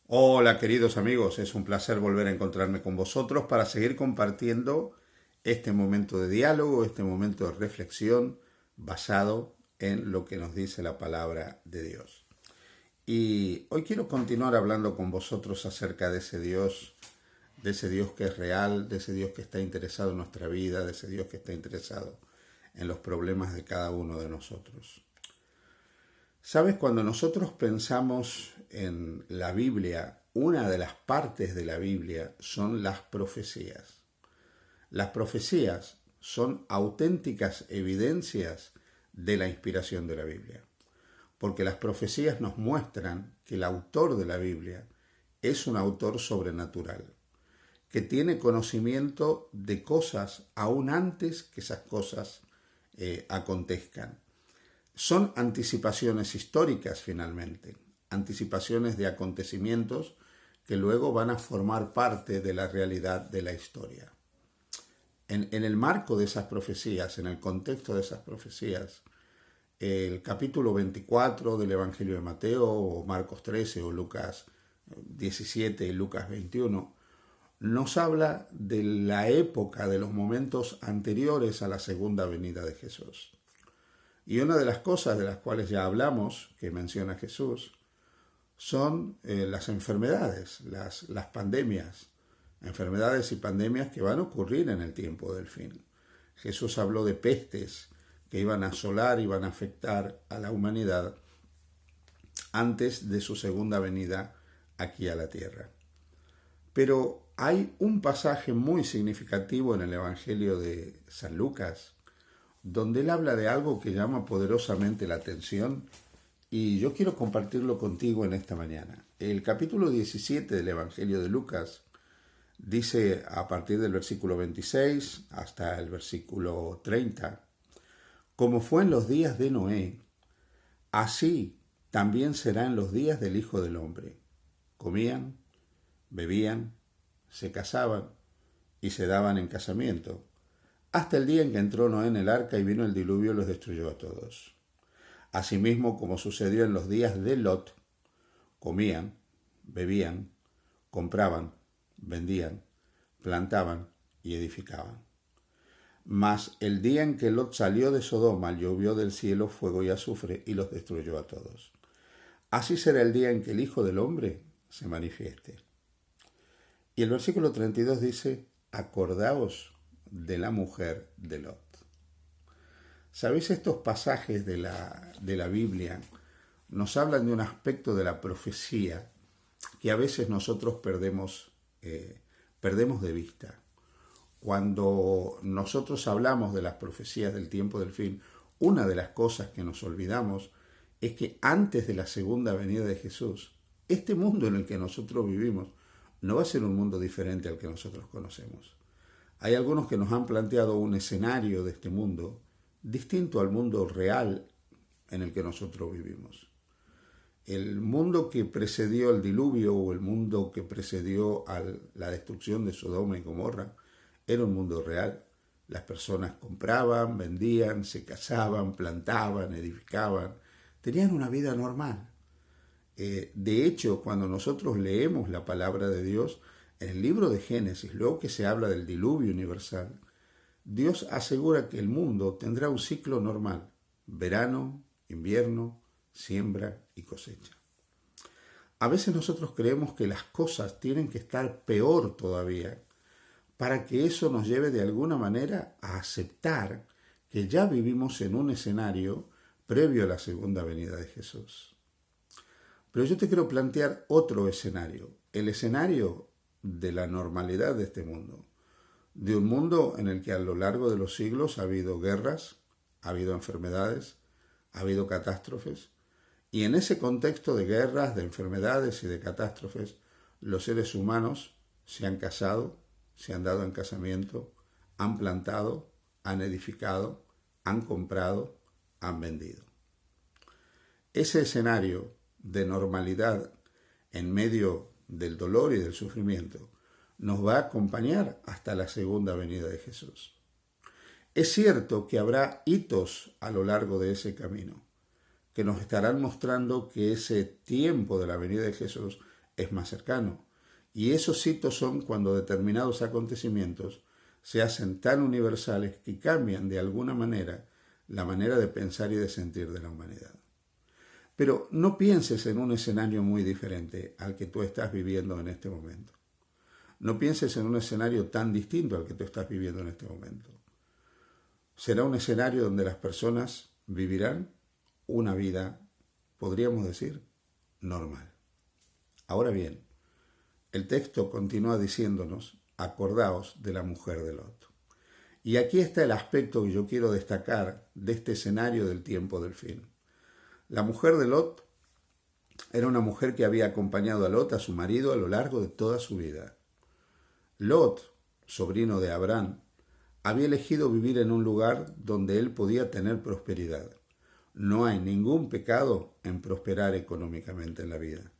Hola queridos amigos, es un placer volver a encontrarme con vosotros para seguir compartiendo este momento de diálogo, este momento de reflexión basado en lo que nos dice la palabra de Dios. Y hoy quiero continuar hablando con vosotros acerca de ese Dios que es real, de ese Dios que está interesado en nuestra vida, de ese Dios que está interesado en los problemas de cada uno de nosotros. Sabes, cuando nosotros pensamos en la Biblia, una de las partes de la Biblia son las profecías. Las profecías son auténticas evidencias de la inspiración de la Biblia, porque las profecías nos muestran que el autor de la Biblia es un autor sobrenatural, que tiene conocimiento de cosas aún antes que esas cosas acontezcan. Son anticipaciones históricas finalmente, anticipaciones de acontecimientos que luego van a formar parte de la realidad de la historia. En el marco de esas profecías, en el contexto de esas profecías, el capítulo 24 del Evangelio de Mateo, o Marcos 13, o Lucas 17 y Lucas 21, nos habla de la época, de los momentos anteriores a la segunda venida de Jesús. Y una de las cosas de las cuales ya hablamos, que menciona Jesús, son las enfermedades, las pandemias, enfermedades y pandemias que van a ocurrir en el tiempo del fin. Jesús habló de pestes que iban a asolar, iban a afectar a la humanidad antes de su segunda venida aquí a la tierra. Pero hay un pasaje muy significativo en el Evangelio de San Lucas, donde él habla de algo que llama poderosamente la atención y yo quiero compartirlo contigo en esta mañana. El capítulo 17 del Evangelio de Lucas dice a partir del versículo 26 hasta el versículo 30, como fue en los días de Noé, así también será en los días del Hijo del Hombre. Comían, bebían, se casaban y se daban en casamiento, hasta el día en que entró Noé en el arca y vino el diluvio y los destruyó a todos. Asimismo, como sucedió en los días de Lot, comían, bebían, compraban, vendían, plantaban y edificaban. Mas el día en que Lot salió de Sodoma, llovió del cielo fuego y azufre y los destruyó a todos. Así será el día en que el Hijo del Hombre se manifieste. Y el versículo 32 dice, acordaos de la mujer de Lot. ¿Sabéis? Estos pasajes de la Biblia nos hablan de un aspecto de la profecía que a veces nosotros perdemos de vista. Cuando nosotros hablamos de las profecías del tiempo del fin, una de las cosas que nos olvidamos es que antes de la segunda venida de Jesús, este mundo en el que nosotros vivimos no va a ser un mundo diferente al que nosotros conocemos. Hay algunos que nos han planteado un escenario de este mundo distinto al mundo real en el que nosotros vivimos. El mundo que precedió el diluvio o el mundo que precedió a la destrucción de Sodoma y Gomorra era un mundo real. Las personas compraban, vendían, se casaban, plantaban, edificaban, tenían una vida normal. De hecho, cuando nosotros leemos la palabra de Dios, en el libro de Génesis, luego que se habla del diluvio universal, Dios asegura que el mundo tendrá un ciclo normal, verano, invierno, siembra y cosecha. A veces nosotros creemos que las cosas tienen que estar peor todavía para que eso nos lleve de alguna manera a aceptar que ya vivimos en un escenario previo a la segunda venida de Jesús. Pero yo te quiero plantear otro escenario, el escenario de la normalidad de este mundo, de un mundo en el que a lo largo de los siglos ha habido guerras, ha habido enfermedades, ha habido catástrofes, y en ese contexto de guerras, de enfermedades y de catástrofes, los seres humanos se han casado, se han dado en casamiento, han plantado, han edificado, han comprado, han vendido. Ese escenario de normalidad en medio del dolor y del sufrimiento nos va a acompañar hasta la segunda venida de Jesús. Es cierto que habrá hitos a lo largo de ese camino que nos estarán mostrando que ese tiempo de la venida de Jesús es más cercano. Y esos hitos son cuando determinados acontecimientos se hacen tan universales que cambian de alguna manera la manera de pensar y de sentir de la humanidad. Pero no pienses en un escenario muy diferente al que tú estás viviendo en este momento. No pienses en un escenario tan distinto al que tú estás viviendo en este momento. Será un escenario donde las personas vivirán una vida, podríamos decir, normal. Ahora bien, el texto continúa diciéndonos, acordaos de la mujer de Lot. Y aquí está el aspecto que yo quiero destacar de este escenario del tiempo del fin. La mujer de Lot era una mujer que había acompañado a Lot, a su marido, a lo largo de toda su vida. Lot, sobrino de Abraham, había elegido vivir en un lugar donde él podía tener prosperidad. No hay ningún pecado en prosperar económicamente en la vida.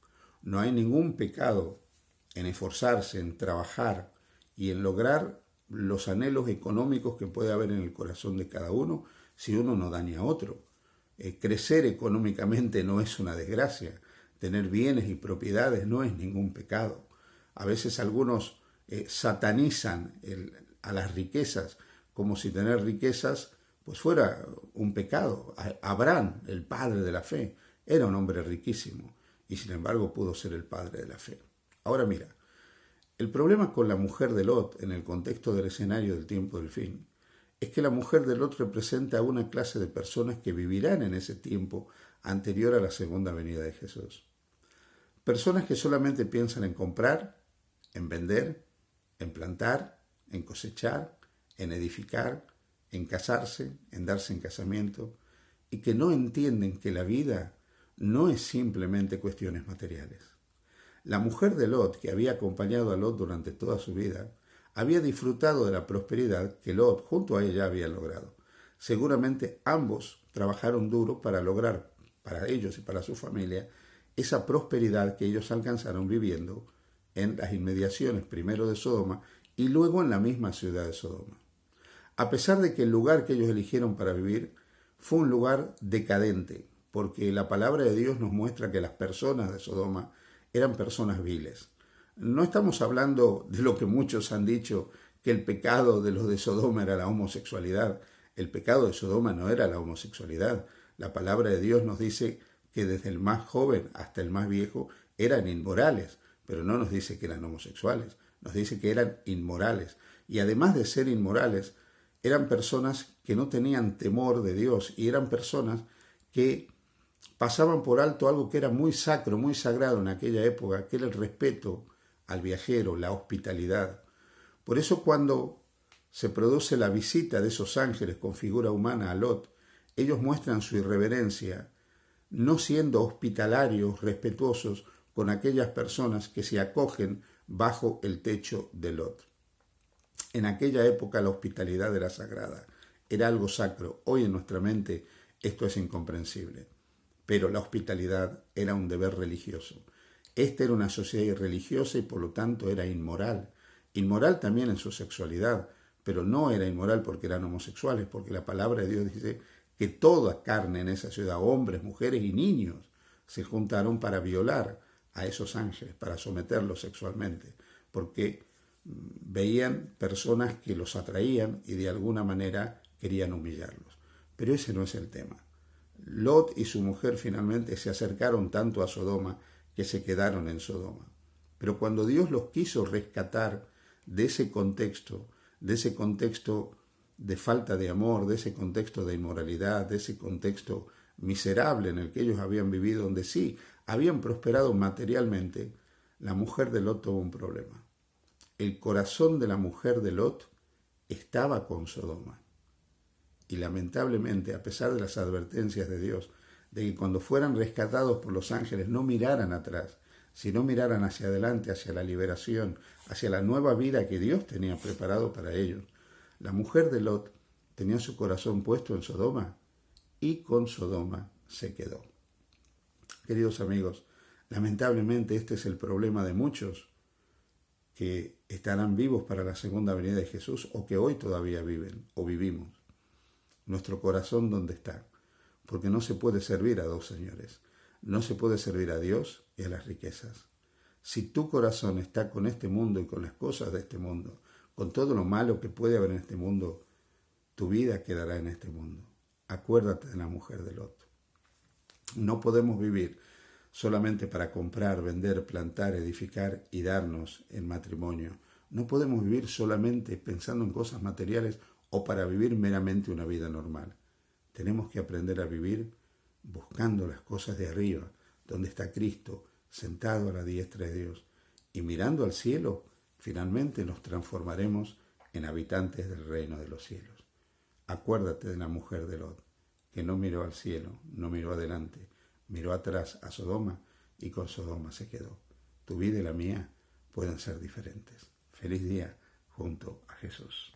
No hay ningún pecado en esforzarse, en trabajar y en lograr los anhelos económicos que puede haber en el corazón de cada uno si uno no daña a otro. Crecer económicamente no es una desgracia. Tener bienes y propiedades no es ningún pecado. A veces algunos satanizan a las riquezas como si tener riquezas pues fuera un pecado. Abraham, el padre de la fe, era un hombre riquísimo y sin embargo pudo ser el padre de la fe. Ahora mira, el problema con la mujer de Lot en el contexto del escenario del tiempo del fin es que la mujer de Lot representa a una clase de personas que vivirán en ese tiempo anterior a la segunda venida de Jesús. Personas que solamente piensan en comprar, en vender, en plantar, en cosechar, en edificar, en casarse, en darse en casamiento, y que no entienden que la vida no es simplemente cuestiones materiales. La mujer de Lot, que había acompañado a Lot durante toda su vida, había disfrutado de la prosperidad que Lot junto a ella había logrado. Seguramente ambos trabajaron duro para lograr para ellos y para su familia esa prosperidad que ellos alcanzaron viviendo en las inmediaciones primero de Sodoma y luego en la misma ciudad de Sodoma. A pesar de que el lugar que ellos eligieron para vivir fue un lugar decadente, porque la palabra de Dios nos muestra que las personas de Sodoma eran personas viles. No estamos hablando de lo que muchos han dicho, que el pecado de los de Sodoma era la homosexualidad. El pecado de Sodoma no era la homosexualidad. La palabra de Dios nos dice que desde el más joven hasta el más viejo eran inmorales, pero no nos dice que eran homosexuales, nos dice que eran inmorales. Y además de ser inmorales, eran personas que no tenían temor de Dios y eran personas que pasaban por alto algo que era muy sacro, muy sagrado en aquella época, que era el respeto al viajero, la hospitalidad. Por eso cuando se produce la visita de esos ángeles con figura humana a Lot, ellos muestran su irreverencia, no siendo hospitalarios, respetuosos con aquellas personas que se acogen bajo el techo de Lot. En aquella época la hospitalidad era sagrada, era algo sacro. Hoy en nuestra mente esto es incomprensible. Pero la hospitalidad era un deber religioso. Esta era una sociedad irreligiosa y por lo tanto era inmoral. Inmoral también en su sexualidad, pero no era inmoral porque eran homosexuales, porque la palabra de Dios dice que toda carne en esa ciudad, hombres, mujeres y niños, se juntaron para violar a esos ángeles, para someterlos sexualmente, porque veían personas que los atraían y de alguna manera querían humillarlos. Pero ese no es el tema. Lot y su mujer finalmente se acercaron tanto a Sodoma que se quedaron en Sodoma. Pero cuando Dios los quiso rescatar de ese contexto de falta de amor, de ese contexto de inmoralidad, de ese contexto miserable en el que ellos habían vivido, donde sí habían prosperado materialmente, la mujer de Lot tuvo un problema. El corazón de la mujer de Lot estaba con Sodoma. Y lamentablemente, a pesar de las advertencias de Dios, de que cuando fueran rescatados por los ángeles no miraran atrás, sino miraran hacia adelante, hacia la liberación, hacia la nueva vida que Dios tenía preparado para ellos, la mujer de Lot tenía su corazón puesto en Sodoma y con Sodoma se quedó. Queridos amigos, lamentablemente este es el problema de muchos que estarán vivos para la segunda venida de Jesús o que hoy todavía viven o vivimos. Nuestro corazón, ¿dónde está? Porque no se puede servir a dos señores. No se puede servir a Dios y a las riquezas. Si tu corazón está con este mundo y con las cosas de este mundo, con todo lo malo que puede haber en este mundo, tu vida quedará en este mundo. Acuérdate de la mujer de Lot. No podemos vivir solamente para comprar, vender, plantar, edificar y darnos en matrimonio. No podemos vivir solamente pensando en cosas materiales o para vivir meramente una vida normal. Tenemos que aprender a vivir buscando las cosas de arriba, donde está Cristo, sentado a la diestra de Dios. Y mirando al cielo, finalmente nos transformaremos en habitantes del reino de los cielos. Acuérdate de la mujer de Lot, que no miró al cielo, no miró adelante, miró atrás a Sodoma y con Sodoma se quedó. Tu vida y la mía pueden ser diferentes. Feliz día junto a Jesús.